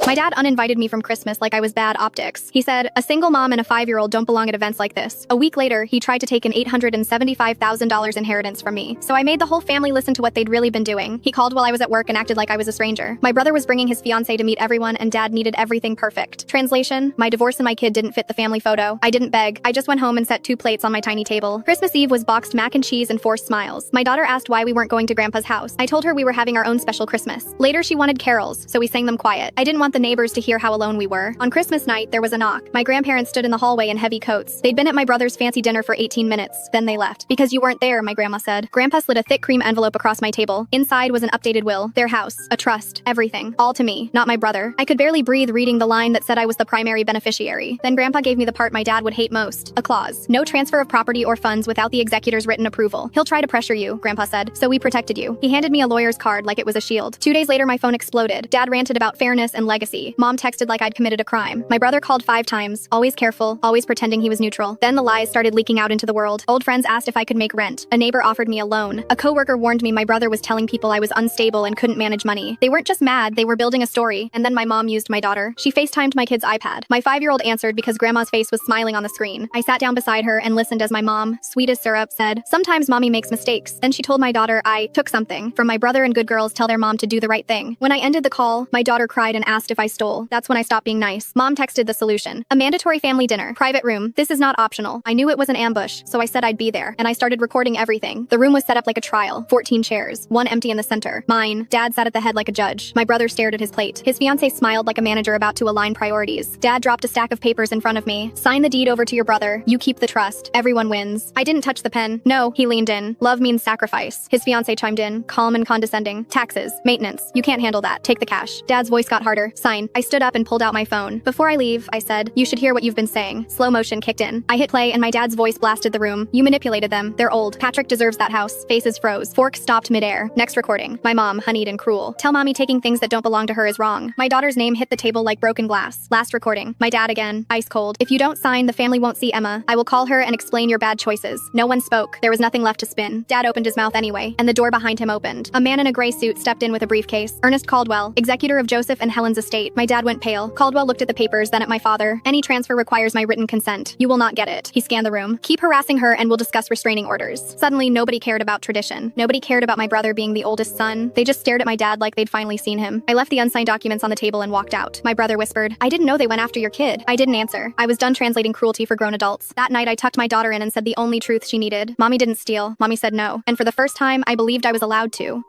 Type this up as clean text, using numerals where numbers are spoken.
My dad uninvited me from Christmas like I was bad optics. He said, a single mom and a 5-year-old don't belong at events like this. A week later, he tried to take an $875,000 inheritance from me. So I made the whole family listen to what they'd really been doing. He called while I was at work and acted like I was a stranger. My brother was bringing his fiancée to meet everyone and dad needed everything perfect. Translation, my divorce and my kid didn't fit the family photo. I didn't beg. I just went home and set 2 plates on my tiny table. Christmas Eve was boxed mac and cheese and forced smiles. My daughter asked why we weren't going to Grandpa's house. I told her we were having our own special Christmas. Later, she wanted carols, so we sang them quiet. I didn't want the neighbors to hear how alone we were. On Christmas night, there was a knock. My grandparents stood in the hallway in heavy coats. They'd been at my brother's fancy dinner for 18 minutes. Then they left. Because you weren't there, my grandma said. Grandpa slid a thick cream envelope across my table. Inside was an updated will, their house, a trust, everything. All to me, not my brother. I could barely breathe reading the line that said I was the primary beneficiary. Then Grandpa gave me the part my dad would hate most, a clause. No transfer of property or funds without the executor's written approval. He'll try to pressure you, Grandpa said, so we protected you. He handed me a lawyer's card like it was a shield. 2 days later, my phone exploded. Dad ranted about fairness and legacy. Mom texted like I'd committed a crime. My brother called 5 times, always careful, always pretending he was neutral. Then the lies started leaking out into the world. Old friends asked if I could make rent. A neighbor offered me a loan. A coworker warned me my brother was telling people I was unstable and couldn't manage money. They weren't just mad, they were building a story. And then my mom used my daughter. She FaceTimed my kid's iPad. My 5-year-old answered because Grandma's face was smiling on the screen. I sat down beside her and listened as my mom, sweet as syrup, said, sometimes mommy makes mistakes. Then she told my daughter I took something from my brother and good girls tell their mom to do the right thing. When I ended the call, my daughter cried and asked if I stole. That's when I stopped being nice. Mom texted the solution. A mandatory family dinner. Private room. This is not optional. I knew it was an ambush, so I said I'd be there. And I started recording everything. The room was set up like a trial. 14 chairs. 1 empty in the center. Mine. Dad sat at the head like a judge. My brother stared at his plate. His fiancée smiled like a manager about to align priorities. Dad dropped a stack of papers in front of me. Sign the deed over to your brother. You keep the trust. Everyone wins. I didn't touch the pen. No, he leaned in. Love means sacrifice. His fiancée chimed in, calm and condescending. Taxes. Maintenance. You can't handle that. Take the cash. Dad's voice got harder. Sign. I stood up and pulled out my phone. Before I leave, I said, you should hear what you've been saying. Slow motion kicked in. I hit play and my dad's voice blasted the room. You manipulated them. They're old. Patrick deserves that house. Faces froze. Fork stopped midair. Next recording. My mom, honeyed and cruel. Tell mommy taking things that don't belong to her is wrong. My daughter's name hit the table like broken glass. Last recording. My dad again. Ice cold. If you don't sign, the family won't see Emma. I will call her and explain your bad choices. No one spoke. There was nothing left to spin. Dad opened his mouth anyway, and the door behind him opened. A man in a gray suit stepped in with a briefcase. Ernest Caldwell, executor of Joseph and Helen's estate. My dad went pale. Caldwell looked at the papers, then at my father. Any transfer requires my written consent. You will not get it. He scanned the room. Keep harassing her and we'll discuss restraining orders. Suddenly, nobody cared about tradition. Nobody cared about my brother being the oldest son. They just stared at my dad like they'd finally seen him. I left the unsigned documents on the table and walked out. My brother whispered, I didn't know they went after your kid. I didn't answer. I was done translating cruelty for grown adults. That night, I tucked my daughter in and said the only truth she needed. Mommy didn't steal. Mommy said no. And for the first time, I believed I was allowed to.